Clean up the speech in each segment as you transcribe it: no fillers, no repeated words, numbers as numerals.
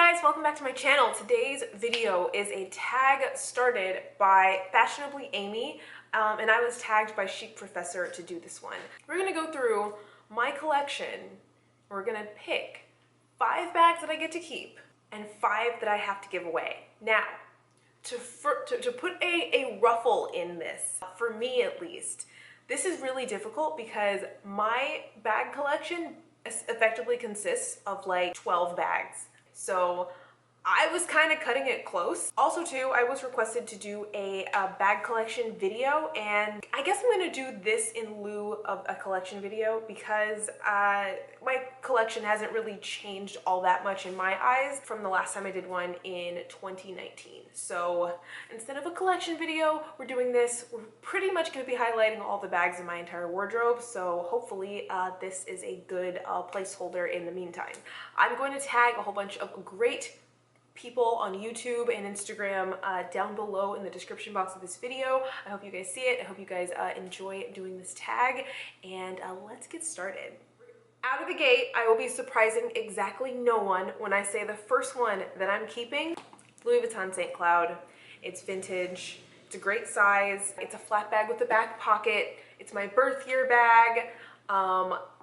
guys, welcome back to my channel. Today's video is a tag started by Fashionably Amy, and I was tagged by Chic Professor to do this one. We're gonna go through my collection. We're gonna pick 5 bags that I get to keep and 5 that I have to give away. Now, to put a ruffle in this, for me at least, this is really difficult because my bag collection effectively consists of like 12 bags. So I was kind of cutting it close. Also too, I was requested to do a bag collection video, and I guess I'm gonna do this in lieu of a collection video because my collection hasn't really changed all that much in my eyes from the last time I did one in 2019. So instead of a collection video, we're doing this. We're pretty much gonna be highlighting all the bags in my entire wardrobe, so hopefully this is a good placeholder in the meantime. I'm going to tag a whole bunch of great people on YouTube and Instagram down below in the description box of this video. I hope you guys see it. I hope you guys enjoy doing this tag, and let's get started. Out of the gate, I will be surprising exactly no one when I say the first one that I'm keeping, Louis Vuitton St. Cloud. It's vintage, it's a great size, it's a flat bag with a back pocket, it's my birth year bag.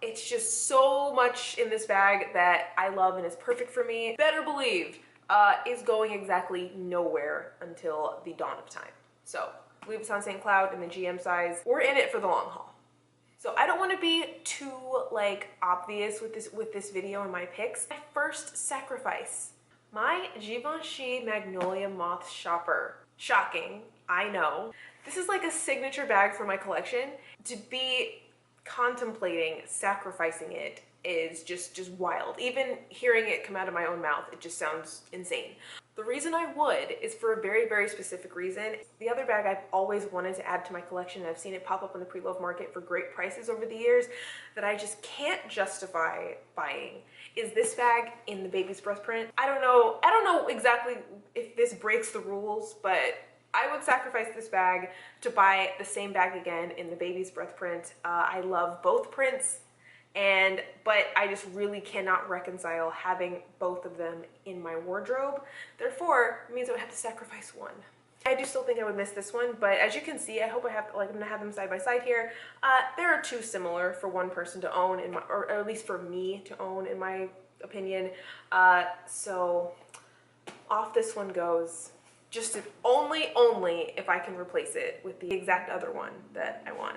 It's just so much in this bag that I love and is perfect for me. Better believe is going exactly nowhere until the dawn of time. So Louis Vuitton St. Cloud in the GM size. We're in it for the long haul. So I don't want to be too like obvious with this video and my picks. My first sacrifice, my Givenchy Magnolia Moth Shopper. Shocking, I know. This is like a signature bag for my collection. To be contemplating sacrificing it is just wild. Even hearing it come out of my own mouth, it just sounds insane. The reason I would is for a very specific reason. The other bag I've always wanted to add to my collection, and I've seen it pop up on the pre-love market for great prices over the years, that I just can't justify buying, is this bag in the baby's breath print. I don't know exactly if this breaks the rules, but I would sacrifice this bag to buy the same bag again in the baby's breath print. I love both prints, but I just really cannot reconcile having both of them in my wardrobe. Therefore, it means I would have to sacrifice one. I do still think I would miss this one, but as you can see, I hope I'm gonna have them side by side here. There are too similar for one person to own, or at least for me to own, in my opinion. So off this one goes. Only if I can replace it with the exact other one that I want.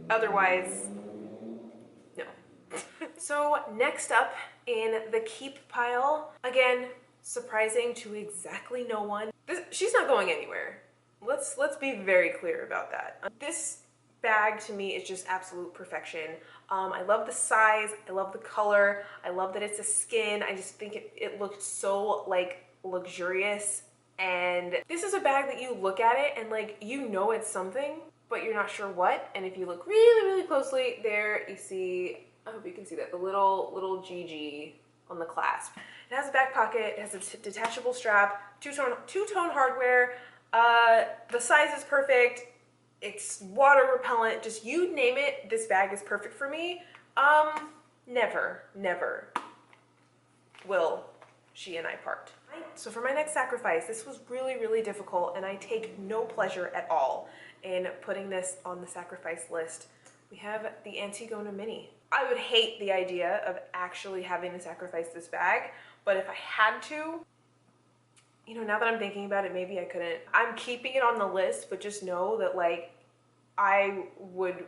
Otherwise, no. So next up in the keep pile, again, surprising to exactly no one. She's not going anywhere. Let's be very clear about that. This bag to me is just absolute perfection. I love the size, I love the color, I love that it's a skin. I just think it looked so like luxurious. And this is a bag that you look at it and like, you know it's something, but you're not sure what. And if you look really closely, there you see, I hope you can see that, the little GG on the clasp. It has a back pocket, it has a detachable strap, two-tone hardware. The size is perfect. It's water repellent. Just you name it, this bag is perfect for me. Never will she and I part. So for my next sacrifice, this was really difficult, and I take no pleasure at all in putting this on the sacrifice list. We have the Antigona Mini. I would hate the idea of actually having to sacrifice this bag, but if I had to, you know, now that I'm thinking about it, maybe I couldn't. I'm keeping it on the list, but just know that like, I would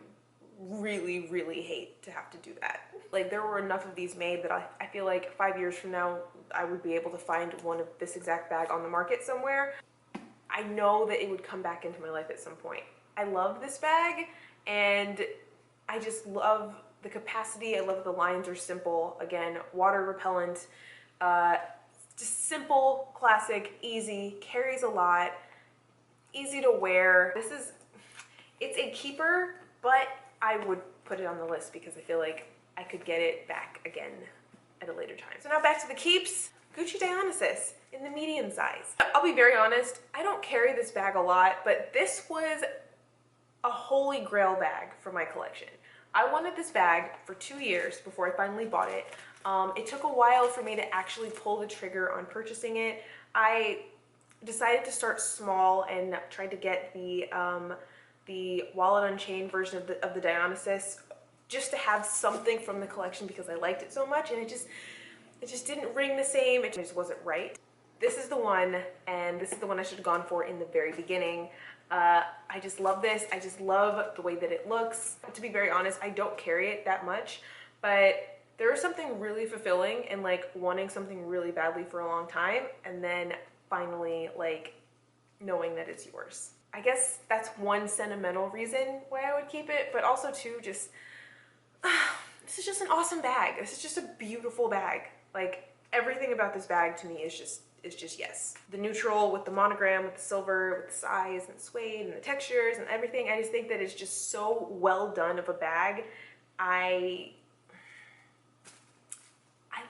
really hate to have to do that. Like, there were enough of these made that I feel like 5 years from now, I would be able to find one of this exact bag on the market somewhere. I know that it would come back into my life at some point. I love this bag, and I just love the capacity. I love the lines are simple. Again, water repellent, just simple, classic, easy, carries a lot, easy to wear. It's a keeper, but I would put it on the list because I feel like I could get it back again at a later time. So now back to the keeps. Gucci Dionysus in the medium size. I'll be very honest, I don't carry this bag a lot, but this was a holy grail bag for my collection. I wanted this bag for 2 years before I finally bought it. It took a while for me to actually pull the trigger on purchasing it. I decided to start small and tried to get the Wallet Unchained version of the Dionysus, just to have something from the collection because I liked it so much, and it just didn't ring the same. It just wasn't right. This is the one, and this is the one I should have gone for in the very beginning. I just love this. I just love the way that it looks. To be very honest, I don't carry it that much, but there is something really fulfilling in like wanting something really badly for a long time and then finally like knowing that it's yours. I guess that's one sentimental reason why I would keep it, but also too, just this is just an awesome bag. This is just a beautiful bag. Like everything about this bag to me is just yes. The neutral with the monogram, with the silver, with the size and the suede and the textures and everything. I just think that it's just so well done of a bag. I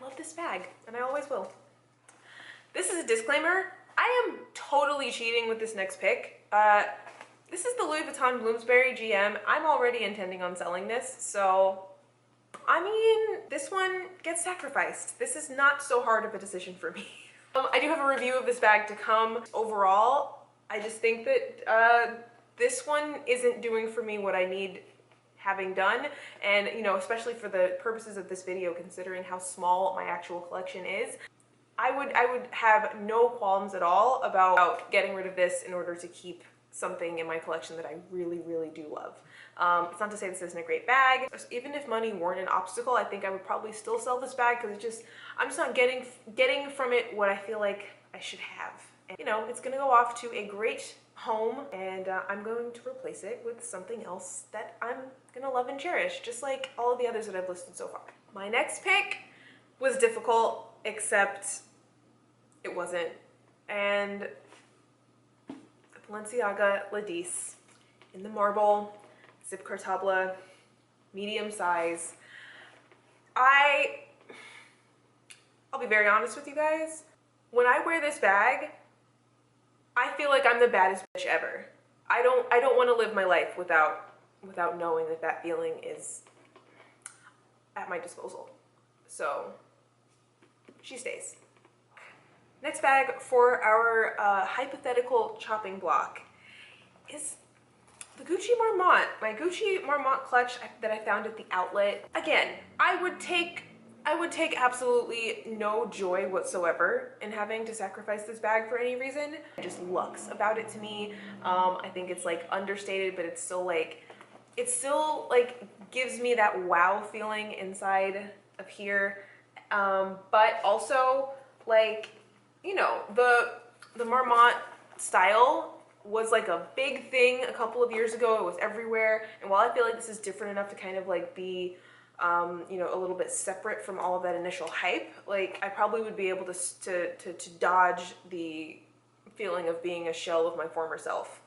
love this bag, and I always will. This is a disclaimer. I am totally cheating with this next pick. This is the Louis Vuitton Bloomsbury GM. I'm already intending on selling this, so I mean, this one gets sacrificed. This is not so hard of a decision for me. I do have a review of this bag to come. Overall, I just think that this one isn't doing for me what I need having done, and you know, especially for the purposes of this video, considering how small my actual collection is, I would have no qualms at all about getting rid of this in order to keep something in my collection that I really, really do love. It's not to say this isn't a great bag. Even if money weren't an obstacle, I think I would probably still sell this bag because I'm just not getting from it what I feel like I should have. And, you know, it's gonna go off to a great home, and I'm going to replace it with something else that I'm gonna love and cherish, just like all of the others that I've listed so far. My next pick was difficult, except it wasn't. And the Balenciaga La 10 in the marble, zip cartable, medium size. I'll be very honest with you guys. When I wear this bag, I feel like I'm the baddest bitch ever. I don't want to live my life without knowing that that feeling is at my disposal. So she stays. Next bag for our hypothetical chopping block is the Gucci Marmont. My Gucci Marmont clutch that I found at the outlet. Again, I would take absolutely no joy whatsoever in having to sacrifice this bag for any reason. It just looks about it to me. I think it's like understated, but it still gives me that wow feeling inside of here. But also, like, you know, the Marmont style was like a big thing a couple of years ago. It was everywhere. And while I feel like this is different enough to kind of like be you know, a little bit separate from all of that initial hype, like I probably would be able to dodge the feeling of being a shell of my former self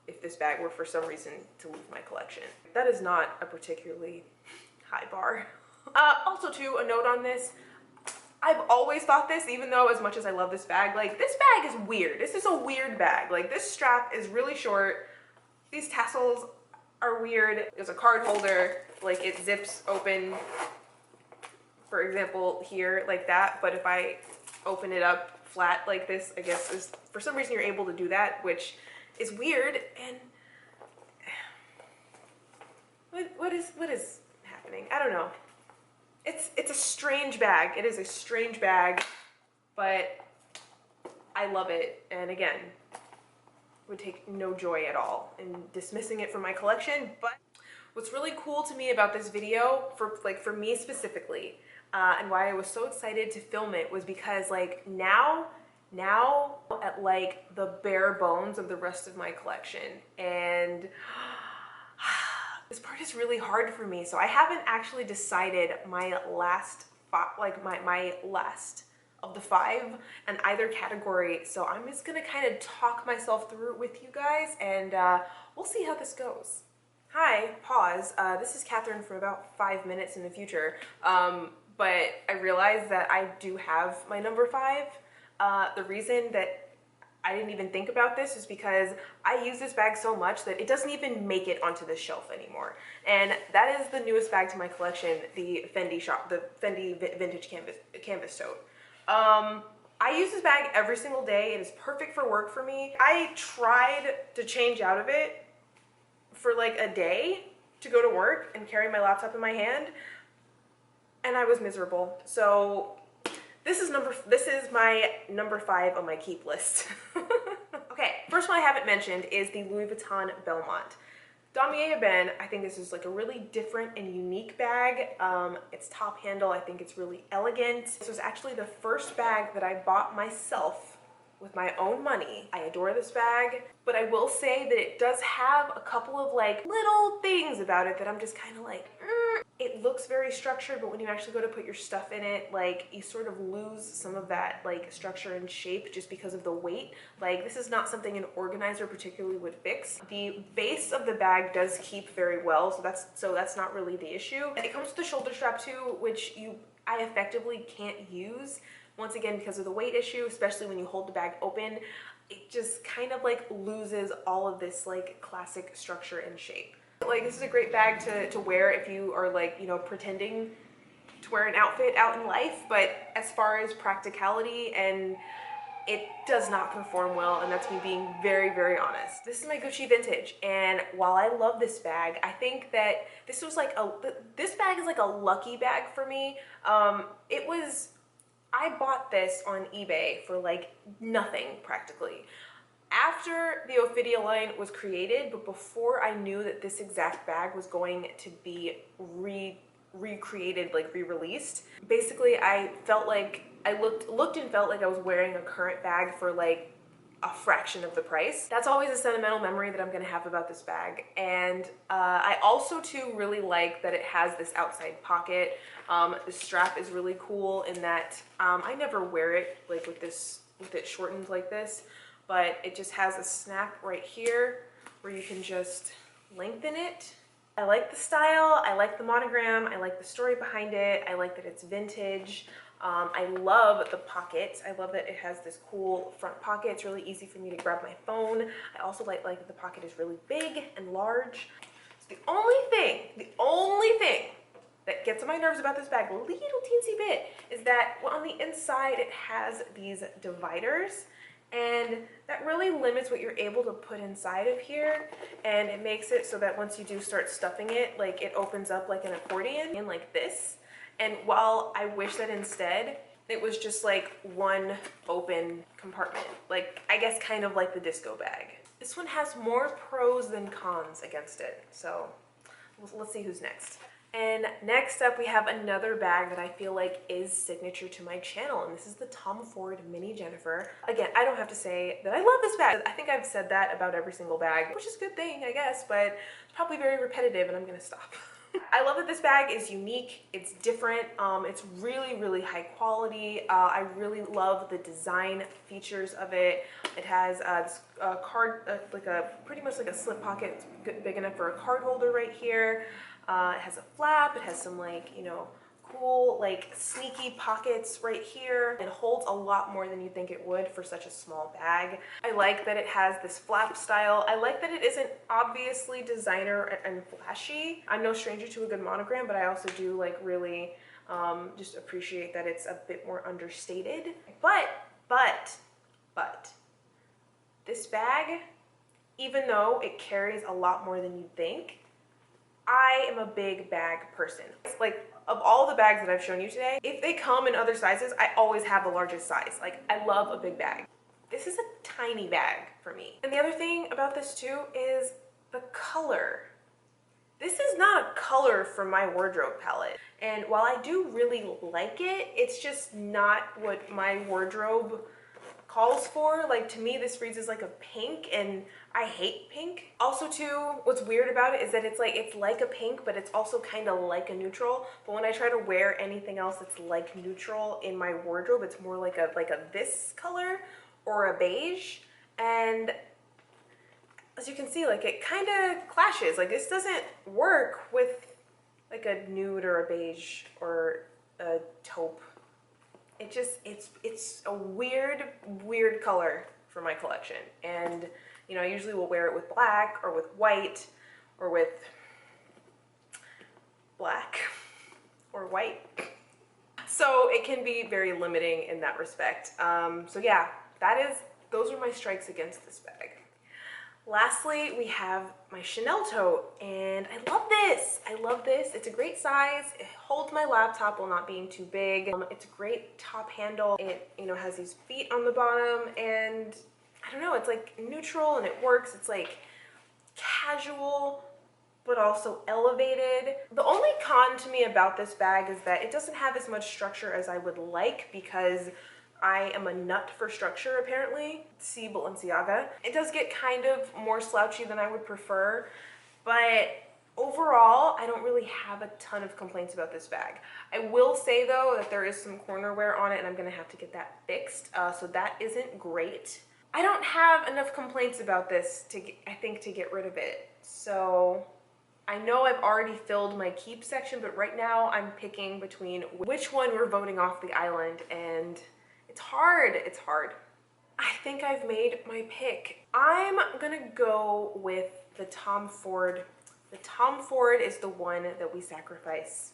if this bag were for some reason to leave my collection. That is not a particularly high bar. Also too, a note on this, I've always thought this, even though as much as I love this bag, like this bag is weird. This is a weird bag. Like this strap is really short. These tassels are weird. There's a card holder, like it zips open, for example, here like that. But if I open it up flat like this, I guess for some reason you're able to do that, which is weird. And what is happening? I don't know. It's a strange bag. It is a strange bag, but I love it. And again, would take no joy at all in dismissing it from my collection. But what's really cool to me about this video, for me specifically, and why I was so excited to film it, was because like now at like the bare bones of the rest of my collection, and this part is really hard for me. So I haven't actually decided my last of the 5 in either category. So I'm just gonna kind of talk myself through it with you guys, and we'll see how this goes. Hi, pause. This is Katherine from about 5 minutes in the future. But I realized that I do have my number 5. The reason that I didn't even think about this is because I use this bag so much that it doesn't even make it onto the shelf anymore. And that is the newest bag to my collection, the Fendi vintage canvas tote. I use this bag every single day. It is perfect for work for me. I tried to change out of it for like a day to go to work and carry my laptop in my hand, and I was miserable. So this is my number 5 on my keep list. Okay, first one I haven't mentioned is the Louis Vuitton Belmont. Damier Ebene, I think this is like a really different and unique bag. It's top handle, I think it's really elegant. This was actually the first bag that I bought myself with my own money. I adore this bag, but I will say that it does have a couple of like little things about it that I'm just kind of like, It looks very structured, but when you actually go to put your stuff in it, like you sort of lose some of that like structure and shape just because of the weight. Like this is not something an organizer particularly would fix. The base of the bag does keep very well, so that's not really the issue. It comes with a shoulder strap too, which I effectively can't use, once again because of the weight issue, especially when you hold the bag open. It just kind of like loses all of this like classic structure and shape. Like this is a great bag to wear if you are like, you know, pretending to wear an outfit out in life, but as far as practicality, and it does not perform well, and that's me being very, very honest. This is my Gucci vintage, and while I love this bag, I think that this bag is like a lucky bag for me. I bought this on eBay for like nothing practically. After the Ophidia line was created, but before I knew that this exact bag was going to be recreated, like re-released, basically I felt like I looked and felt like I was wearing a current bag for like a fraction of the price. That's always a sentimental memory that I'm gonna have about this bag. And I also too really like that it has this outside pocket. The strap is really cool in that I never wear it like with it shortened like this, but it just has a snap right here where you can just lengthen it. I like the style, I like the monogram, I like the story behind it, I like that it's vintage. I love the pockets. I love that it has this cool front pocket. It's really easy for me to grab my phone. I also like that the pocket is really big and large. So the only thing that gets on my nerves about this bag a little teensy bit is that on the inside it has these dividers, and that really limits what you're able to put inside of here, and it makes it so that once you do start stuffing it, like it opens up like an accordion and like this. And while I wish that instead it was just like one open compartment, like I guess kind of like the disco bag. This one has more pros than cons against it, so let's see who's next. And next up we have another bag that I feel like is signature to my channel, and this is the Tom Ford Mini Jennifer. Again, I don't have to say that I love this bag. I think I've said that about every single bag, which is a good thing, I guess, but it's probably very repetitive and I'm gonna stop. I love that this bag is unique, it's different, it's really, really high quality. I really love the design features of it. It has this pretty much like a slip pocket. It's big enough for a card holder right here. It has a flap, it has some like, you know, cool like sneaky pockets right here. It holds a lot more than you think it would for such a small bag. I like that it has this flap style. I like that it isn't obviously designer and flashy. I'm no stranger to a good monogram, but I also do like really just appreciate that it's a bit more understated. But this bag, even though it carries a lot more than you'd think, I am a big bag person. It's like, of all the bags that I've shown you today, if they come in other sizes, I always have the largest size. Like, I love a big bag. This is a tiny bag for me. And the other thing about this too is the color. This is not a color from my wardrobe palette. And while I do really like it, it's just not what my wardrobe calls for. Like, to me this reads as like a pink, and I hate pink. Also too, what's weird about it is that it's like a pink, but it's also kind of like a neutral. But when I try to wear anything else that's like neutral in my wardrobe, it's more like a this color or a beige. And as you can see, like it kind of clashes. Like this doesn't work with like a nude or a beige or a taupe. It just, it's a weird color for my collection. And, you know, I usually will wear it with black or with white or with black or white. So it can be very limiting in that respect. So yeah, those are my strikes against this bag. Lastly, we have my Chanel tote, and I love this. I love this. It's a great size. It holds my laptop while not being too big. It's a great top handle. It, you know, has these feet on the bottom, and I don't know, it's like neutral and it works. It's like casual, but also elevated. The only con to me about this bag is that it doesn't have as much structure as I would like, because I am a nut for structure, apparently. See Balenciaga. It does get kind of more slouchy than I would prefer, but overall, I don't really have a ton of complaints about this bag. I will say though that there is some corner wear on it, and I'm gonna have to get that fixed, so that isn't great. I don't have enough complaints about this I think to get rid of it. So I know I've already filled my keep section, but right now I'm picking between which one we're voting off the island, and it's hard. It's hard. I think I've made my pick. I'm gonna go with the Tom Ford. The Tom Ford is the one that we sacrifice.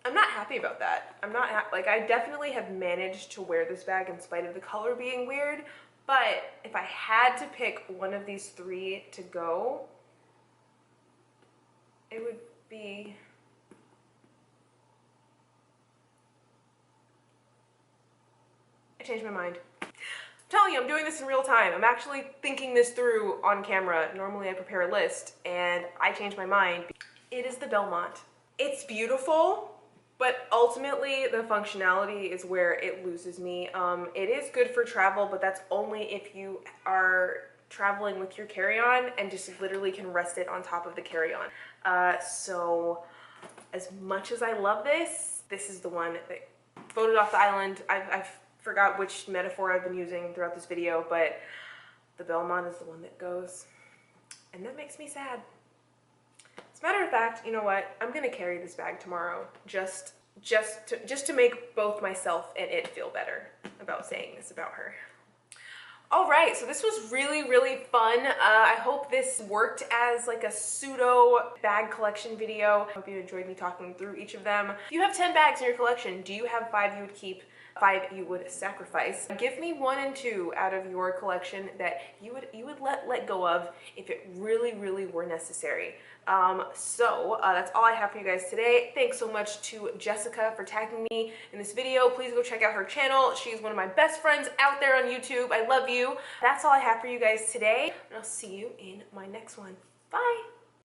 I'm not happy about that. I'm not like, I definitely have managed to wear this bag in spite of the color being weird, but if I had to pick one of these three to go, it would be changed my mind. I'm telling you, I'm doing this in real time. I'm actually thinking this through on camera. Normally I prepare a list and I change my mind. It is the Belmont. It's beautiful, but ultimately the functionality is where it loses me. It is good for travel, but that's only if you are traveling with your carry-on and just literally can rest it on top of the carry-on. So as much as I love this, this is the one that voted off the island. I've forgot which metaphor I've been using throughout this video, but the Belmont is the one that goes, and that makes me sad. As a matter of fact, you know what? I'm gonna carry this bag tomorrow just to make both myself and it feel better about saying this about her. All right, so this was really, really fun. I hope this worked as like a pseudo bag collection video. I hope you enjoyed me talking through each of them. If you have 10 bags in your collection, do you have 5 you would keep, 5 you would sacrifice? Give me 1 and 2 out of your collection that you would let go of if it really, really were necessary. That's all I have for you guys today. Thanks so much to Jessica for tagging me in this video. Please go check out her channel. She's one of my best friends out there on YouTube. I love you. That's all I have for you guys today, and I'll see you in my next one. Bye.